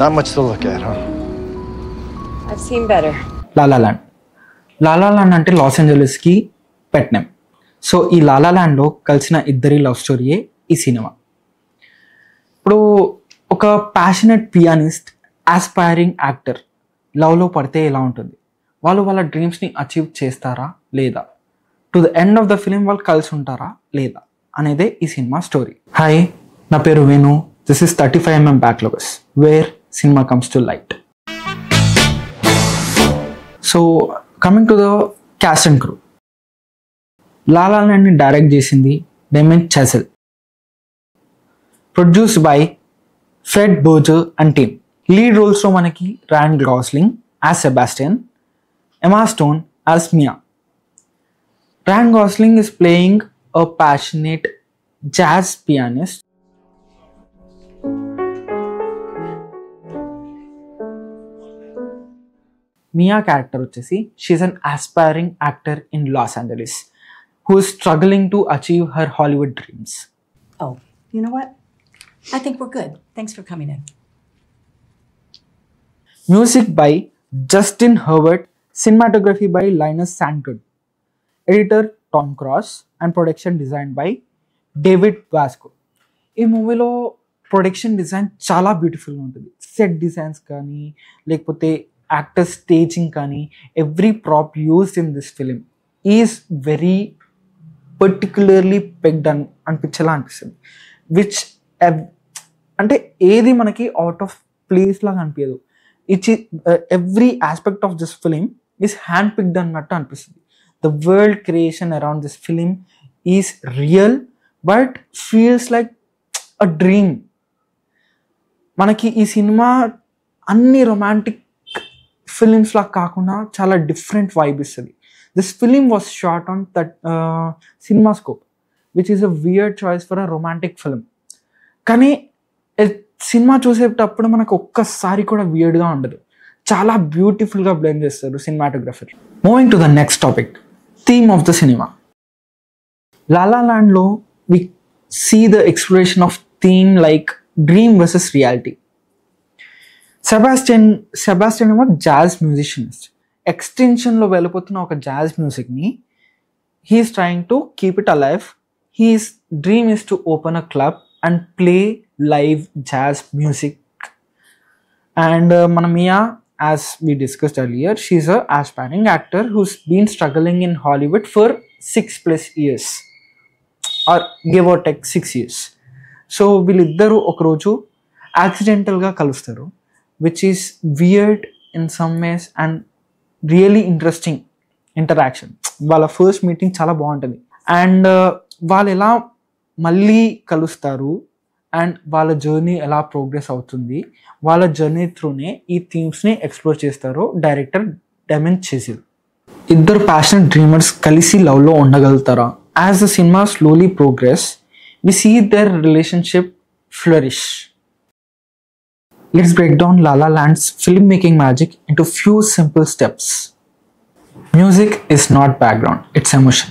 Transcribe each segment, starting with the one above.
Not much to look at, huh? I've seen better. La La Land. La La Land అంటే loss ఏంజలస్కి pet name. So ఈ లాలా ల్యాండ్లో కలిసిన ఇద్దరి love స్టోరీయే ఈ సినిమా. ఇప్పుడు ఒక ప్యాషనెట్ పియానిస్ట్, ఆస్పైరింగ్ యాక్టర్ లవ్లో పడితే ఎలా ఉంటుంది, వాళ్ళు వాళ్ళ డ్రీమ్స్ని అచీవ్ చేస్తారా లేదా, to the end of the film వాళ్ళు కలిసి ఉంటారా లేదా అనేదే ఈ సినిమా స్టోరీ. హాయ్, నా పేరు Venu. This is 35mm Backloggers where cinema comes to light. So coming to the cast and crew. La La ల్యాండ్ని డైరెక్ట్ చేసింది Damien Chazelle. Produced by Fred Berger and team. Lead రోల్స్లో మనకి Ryan Gosling as Sebastian, Emma Stone as Mia. Ryan Gosling is playing a passionate jazz pianist. Mia character వచ్చేసి she's an aspiring actor in Los Angeles who is struggling to achieve her Hollywood dreams. Oh, you know what? I think we're good. Thanks for coming in. Music by Justin Herbert, cinematography by Linus Sandgren, editor Tom Cross, and production designed by David Vasco. ఈ మూవీలో production design చాలా బ్యూటిఫుల్గా ఉంటుంది. Set designs కానీ లేకపోతే actor staging కానీ every prop used in this film is very particularly pegged అనిపించేలా అనిపిస్తుంది. విచ్ అంటే ఏది మనకి అవుట్ ఆఫ్ ప్లేస్ లాగా అనిపించదు. Every aspect of this film is hand picked అన్నట్టు అనిపిస్తుంది. The world creation around this film is real but feels like a dream. మనకి ఈ సినిమా అన్ని రొమాంటిక్ ఫిలిమ్స్లా కాకుండా చాలా డిఫరెంట్ వైబ్ ఇస్తుంది. This film was shot on CinemaScope, which is a weird choice for a romantic film. కానీ cinema చూసేటప్పుడు మనకు ఒక్కసారి కూడా వియర్డ్గా ఉండదు. చాలా బ్యూటిఫుల్గా బ్లెండ్ చేస్తారు cinematographer. Moving to the next topic, theme of the cinema. La La ల్యాండ్లో we see the exploration of theme like dream versus reality. Sebastian ఏమో జాజ్ మ్యూజిషియనిస్ట్. ఎక్స్టెన్షన్లో వెళ్ళిపోతున్న ఒక జాజ్ మ్యూజిక్ని he's trying to keep it alive. He's dream is to open a club and play live jazz music. And మన Mia, as we discussed earlier, she's a aspiring actor who's been struggling in Hollywood for 6+ years or give or take 6 years. So వీళ్ళిద్దరూ ఒకరోజు యాక్సిడెంటల్గా కలుస్తారు, which is weird in some ways and really interesting interaction. వాళ్ళ first meeting చాలా బాగుంటుంది. And వాళ్ళు ఎలా మళ్ళీ కలుస్తారు అండ్ వాళ్ళ జర్నీ ఎలా ప్రోగ్రెస్ అవుతుంది, వాళ్ళ జర్నీ త్రూనే ఈ థీమ్స్ని ఎక్స్ప్లోర్ చేస్తారు డైరెక్టర్ డెమిన్ చాజెల్. ఇద్దరు ప్యాషనెట్ డ్రీమర్స్ కలిసి లవ్లో ఉండగలుగుతారా? As the cinema slowly progress we see their relationship flourish. Let's break down La La Land's filmmaking magic into few simple steps. Music is not background, it's emotion.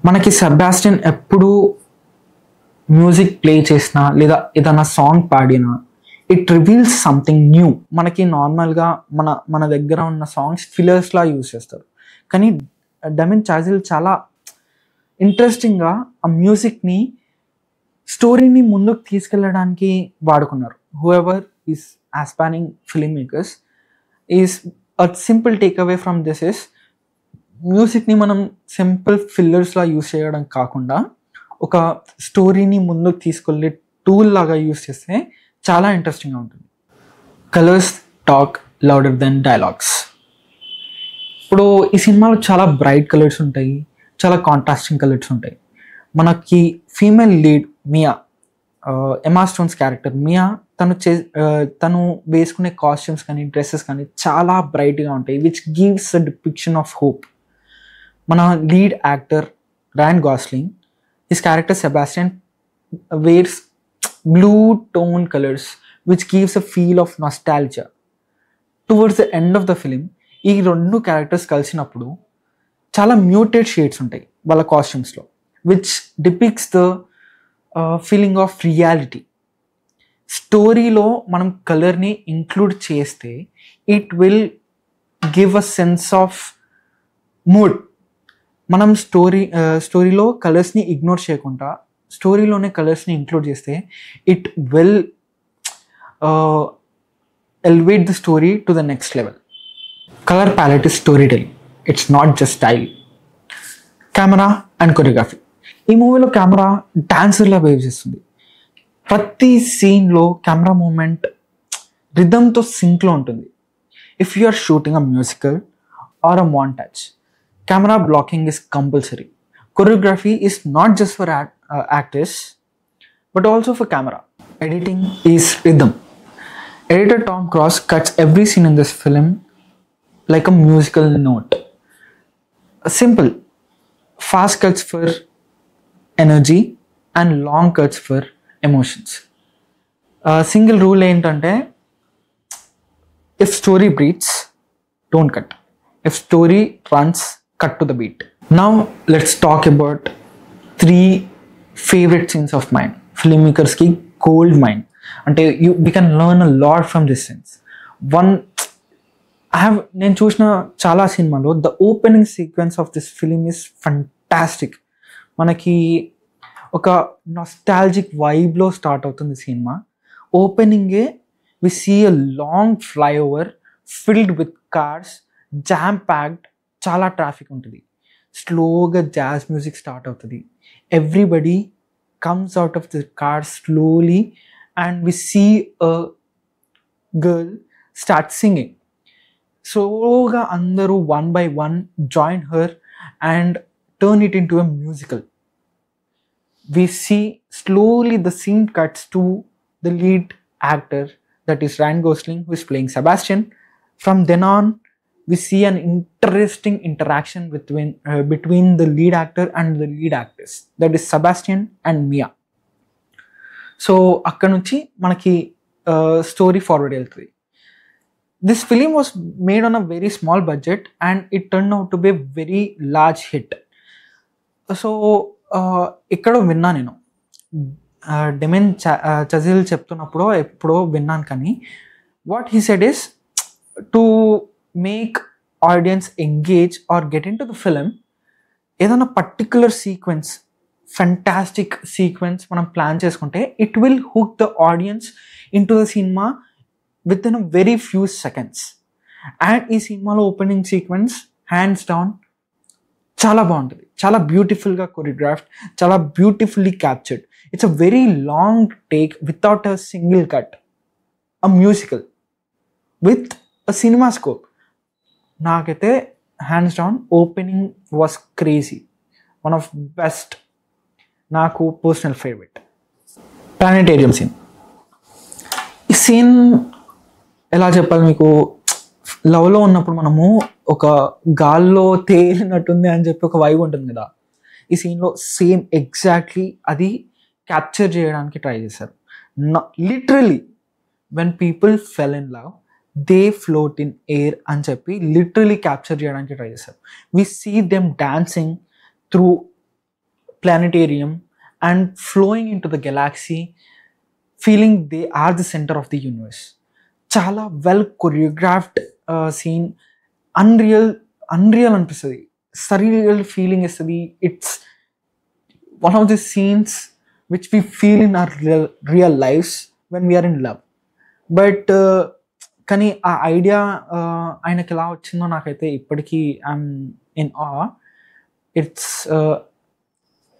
మనకి Sebastian ఎప్పుడు music play చేసినా లేదా ఏదైనా song పాడినా it reveals something new. మనకి నార్మల్గా మన దగ్గర ఉన్న సాంగ్స్ ఫిల్లర్స్లా యూజ్ చేస్తారు, కానీ డెమిన్ చాజెల్ చాలా ఇంట్రెస్టింగ్గా ఆ మ్యూజిక్ని స్టోరీని ముందుకు తీసుకెళ్ళడానికి వాడుకున్నారు. Whoever is aspiring filmmakers is a simple takeaway from this is మ్యూజిక్ని మనం సింపుల్ ఫిల్లర్స్లా యూస్ చేయడం కాకుండా ఒక స్టోరీని ముందుకు తీసుకెళ్ళే టూల్ లాగా యూస్ చేస్తే చాలా ఇంట్రెస్టింగ్గా ఉంటుంది. Colours talk louder than dialogues. ఇప్పుడు ఈ సినిమాలో చాలా బ్రైట్ కలర్స్ ఉంటాయి, చాలా కాంట్రాస్టింగ్ కలర్స్ ఉంటాయి. మనకి female lead Mia, Emma Stone's character Mia, తను వేసుకునే కాస్ట్యూమ్స్ కానీ డ్రెస్సెస్ కానీ చాలా బ్రైట్గా ఉంటాయి, which gives a depiction of hope. మన lead actor Ryan Gosling, his character Sebastian wears blue tone colours which gives a feel of nostalgia. Towards the end of the film ఈ రెండు characters కలిసినప్పుడు చాలా muted shades ఉంటాయి వాళ్ళ కాస్ట్యూమ్స్లో, which depicts the feeling of reality. స్టోరీలో మనం కలర్ని ఇంక్లూడ్ చేస్తే it will give a sense of mood. మనం స్టోరీలో కలర్స్ని ఇగ్నోర్ చేయకుండా స్టోరీలోనే కలర్స్ని ఇంక్లూడ్ చేస్తే it will elevate the story to the next level. Color palette is storytelling. It's not just style. Camera and choreography. ఈ మూవీలో కెమెరా డాన్సర్లా బిహేవ్ చేస్తుంది. ప్రతి సీన్లో camera moment రిథమ్తో సింక్లో ఉంటుంది. If you are shooting a musical or a montage, camera blocking is compulsory. Choreography is not just for actors but also for camera. Editing is rhythm. Editor Tom Cross cuts every scene in this film like a musical note. Simple. Fast cuts for energy and long cuts for emotions. Single rule ఏంటంటే, if story breathes, don't cut. If story runs, cut to the beat. Now let's talk about 3 favorite scenes of mine. Filmmakers ki gold mine. అంటే we can learn a lot from this sense. నేను చూసిన చాలా సినిమాలో the opening sequence of this film is fantastic. మనకి ఒక nostalgic వైబ్లో start అవుతుంది సినిమా. ఓపెనింగే we see a long flyover filled with cars, jam packed, చాలా ట్రాఫిక్ ఉంటుంది. స్లోగా జాజ్ మ్యూజిక్ స్టార్ట్ అవుతుంది. Everybody comes out of the car slowly and we see a girl start singing. Sloga andaru one by one join her and turn it into a musical. We see slowly the scene cuts to the lead actor, that is Ryan Gosling, who is playing Sebastian. From then on we see an interesting interaction between the lead actor and the lead actress, that is Sebastian and Mia. So akkad nunchi manaki story forward veltundi. This film was made on a very small budget and it turned out to be a very large hit. So ikkado vinna nenu Damien Chazelle చెప్తున్నప్పుడు ఎప్పుడో విన్నాను, కానీ what he said is to make audience engage or get into the film, ఏదైనా particular sequence, fantastic sequence మనం plan చేసుకుంటే it will hook the audience in to the cinema with in a very few seconds. And ఈ సినిమాలో opening sequence hands down చాలా బాగుంటుంది, చాలా బ్యూటిఫుల్గా choreographed, చాలా beautifully captured. It's a very long take without a single cut, a musical with a cinema scope. నాకైతే hands down opening was crazy, one of best, నాకు personal favourite. Planetarium scene. ఈ scene ఎలా చెప్పాలి మీకు, లవ్లో ఉన్నప్పుడు మనము ఒక గాల్లో తేలినట్టుంది అని చెప్పి ఒక వైబ్ ఉంటుంది కదా, ఈ సీన్లో సేమ్ ఎగ్జాక్ట్లీ అది క్యాప్చర్ చేయడానికి ట్రై చేశారు. Literally when people fell in love they float in air అని చెప్పి లిటరలీ క్యాప్చర్ చేయడానికి ట్రై చేశారు. We see them dancing through planetarium and flowing into the galaxy, feeling they are the centre of the universe. చాలా well choreographed scene. Unreal అనిపిస్తుంది, surreal feeling ఇస్తుంది. It's one of the scenes which we feel in our real lives when we are in love. But కానీ ఆ idea ఆయనకి ఎలా వచ్చిందో నాకైతే ఇప్పటికీ I'm in awe. It's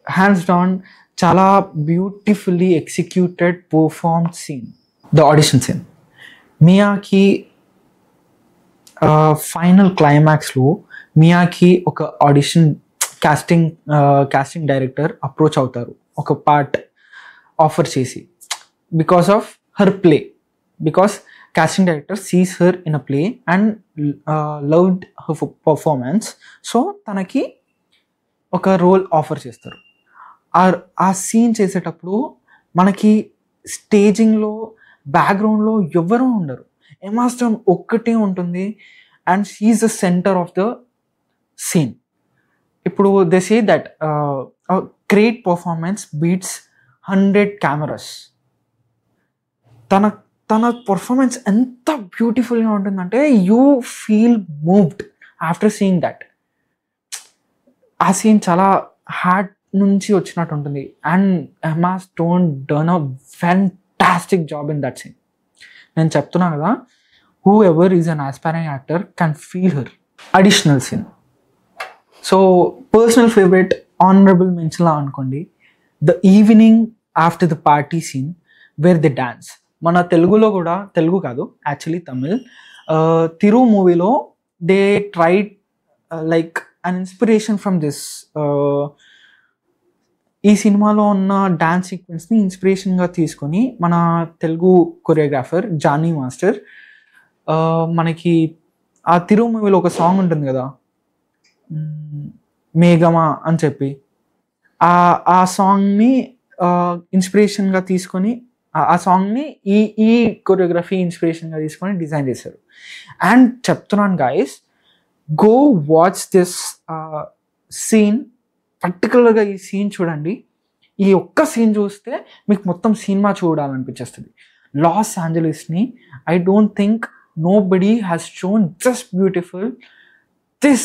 hands down చాలా beautifully executed performed scene. The audition scene. మియాకి final క్లైమాక్స్లో మియాకి ఒక ఆడిషన్ కాస్టింగ్ డైరెక్టర్ అప్రోచ్ అవుతారు ఒక పార్ట్ ఆఫర్ చేసి, because of her play, because casting director sees her in a play and loved her performance, so తనకి ఒక role offer చేస్తారు. ఆ సీన్ చేసేటప్పుడు మనకి స్టేజింగ్లో బ్యాక్గ్రౌండ్లో ఎవరూ ఉండరు, ఎమ్మా స్టోన్ ఒక్కటే ఉంటుంది and she is the centre of the scene. ఇప్పుడు they say that great performance beats 100 cameras. తన తన పర్ఫార్మెన్స్ ఎంత బ్యూటిఫుల్గా ఉంటుందంటే you feel moved after seeing that. ఆ సీన్ చాలా హార్ట్ నుంచి వచ్చినట్టు ఉంటుంది. And Emma Stone done a fantastic job in that scene. నేను చెప్తున్నా కదా, whoever is an aspiring actor can feel her. Additional scene, so personal favourite honourable మెన్షన్లా అనుకోండి, the evening after the party scene where the dance. మన తెలుగులో కూడా, తెలుగు కాదు actually Tamil, Thiru మూవీలో they tried like an inspiration from this. ఈ సినిమాలో ఉన్న డాన్స్ సీక్వెన్స్ని ఇన్స్పిరేషన్గా తీసుకొని మన తెలుగు కొరియోగ్రాఫర్ జానీ మాస్టర్ మనకి ఆ తిరు మూవీలో ఒక సాంగ్ ఉంటుంది కదా, మేఘమా అని చెప్పి, ఆ సాంగ్ని ఇన్స్పిరేషన్గా తీసుకొని, ఆ సాంగ్ని ఈ కొరియోగ్రఫీ ఇన్స్పిరేషన్గా తీసుకొని డిజైన్ చేశారు. అండ్ చెప్తున్నాను guys, go watch this scene, పర్టికులర్గా ఈ సీన్ చూడండి. ఈ ఒక్క సీన్ చూస్తే మీకు మొత్తం సినిమా చూడాలనిపించేస్తుంది. లాస్ ఏంజలీస్ని I don't think nobody has shown just beautiful, this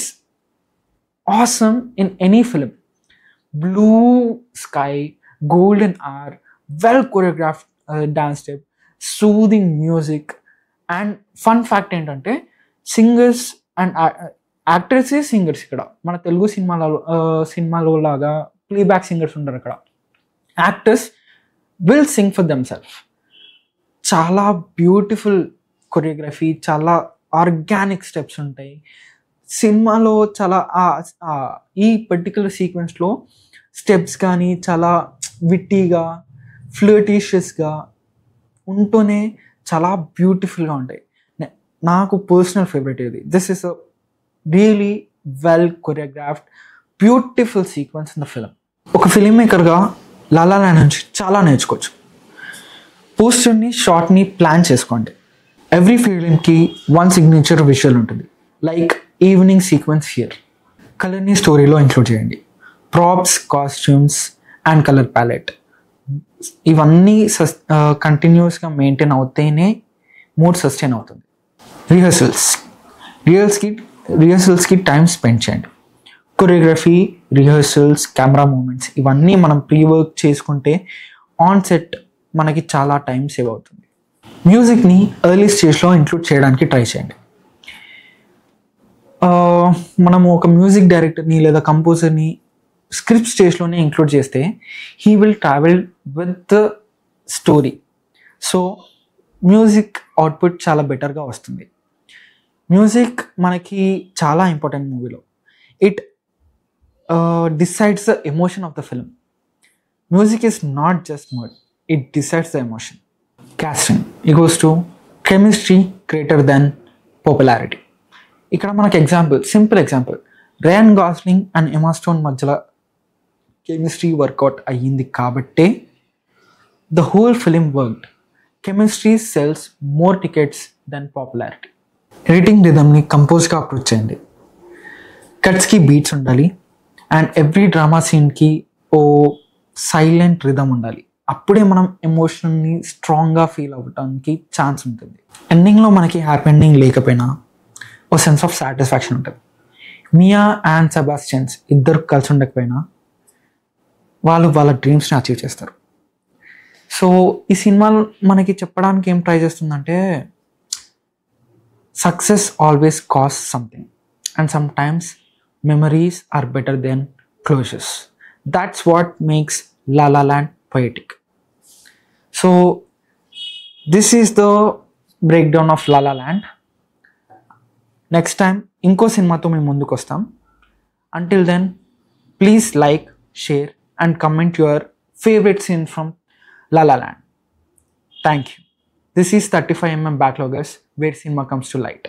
awesome in any film. Blue sky, golden hour, well choreographed dance step, soothing music, and fun fact ఏంటంటే సింగర్స్ అండ్ యాక్టర్సే సింగర్స్. ఇక్కడ మన తెలుగు సినిమాలో లాగా ప్లేబ్యాక్ సింగర్స్ ఉంటారు. అక్కడ actors will sing for them self. చాలా beautiful choreography, చాలా organic steps ఉంటాయి సినిమాలో. చాలా ఈ పర్టికులర్ సీక్వెన్స్లో స్టెప్స్ కానీ చాలా విట్టీగా, ఫ్లర్టీషియస్గా ఉంటూనే చాలా బ్యూటిఫుల్గా ఉంటాయి. నాకు పర్సనల్ ఫేవరెట్ ఇది. This is a really well choreographed beautiful sequence in the film. ఒక ఫిల్మ్ మేకర్గా లా లా ల్యాండ్ నుంచి చాలా నేర్చుకోవచ్చు. పోస్టర్ని, షార్ట్ని ప్లాన్ చేసుకోండి. ఎవ్రీ ఫిల్మ్కి వన్ సిగ్నేచర్ విజువల్ ఉంటుంది, లైక్ ఈవినింగ్ సీక్వెన్స్ హియర్. కలర్ని స్టోరీలో ఇంక్లూడ్ చేయండి. Props, costumes and colour palette ఇవన్నీ కంటిన్యూస్గా మెయింటైన్ అవుతేనే మూడ్ సస్టైన్ అవుతుంది. రిహర్సల్స్కి టైం స్పెండ్ చేయండి. కొరియోగ్రఫీ, రిహర్సల్స్, కెమెరా మూమెంట్స్ ఇవన్నీ మనం ప్రీ వర్క్ చేసుకుంటే ఆన్ సెట్ మనకి చాలా టైం సేవ్ అవుతుంది. మ్యూజిక్ని ఎర్లీ స్టేజ్లో ఇంక్లూడ్ చేయడానికి ట్రై చేయండి. మనము ఒక మ్యూజిక్ డైరెక్టర్ని లేదా కంపోజర్ని స్క్రిప్ట్ స్టేజ్లోనే ఇంక్లూడ్ చేస్తే he will travel with the story. So music output చాలా బెటర్గా వస్తుంది. మ్యూజిక్ మనకి చాలా ఇంపార్టెంట్ మూవీలో. It decides the emotion of the film. Music is not just mode, it decides the emotion. Casting, it goes to chemistry greater than popularity. ఇక్కడ మనకి simple example, Ryan Gosling and Emma Stone మధ్యలో chemistry work out అయ్యింది కాబట్టే the whole film worked. Chemistry sells more tickets than popularity. Editing రిథమ్ని కంపోజ్గా approach చేయండి. కట్స్కి beats ఉండాలి అండ్ ఎవ్రీ డ్రామా సీన్కి ఓ సైలెంట్ రిథమ్ ఉండాలి. అప్పుడే మనం ఎమోషన్ని స్ట్రాంగ్గా ఫీల్ అవ్వడానికి ఛాన్స్ ఉంటుంది. ఎండింగ్లో మనకి హ్యాపీ ఎండింగ్ లేకపోయినా ఓ సెన్స్ ఆఫ్ సాటిస్ఫాక్షన్ ఉంటుంది. మియా అండ్ సెబాస్టియన్స్ ఇద్దరు కలిసి ఉండకపోయినా వాళ్ళ డ్రీమ్స్ని అచీవ్ చేస్తారు. సో ఈ సినిమా మనకి చెప్పడానికి ఏం ట్రై చేస్తుందంటే, success always cost something and sometimes memories are better than closures. That's what makes La La Land poetic. So this is the breakdown of La La Land. Next time ఇంకో సినిమాతో మేము ముందుకు వస్తాం. Until then, please like, share and comment your favorite scene from La La Land. Thank you. This is 35mm Backloggers, where cinema comes to light.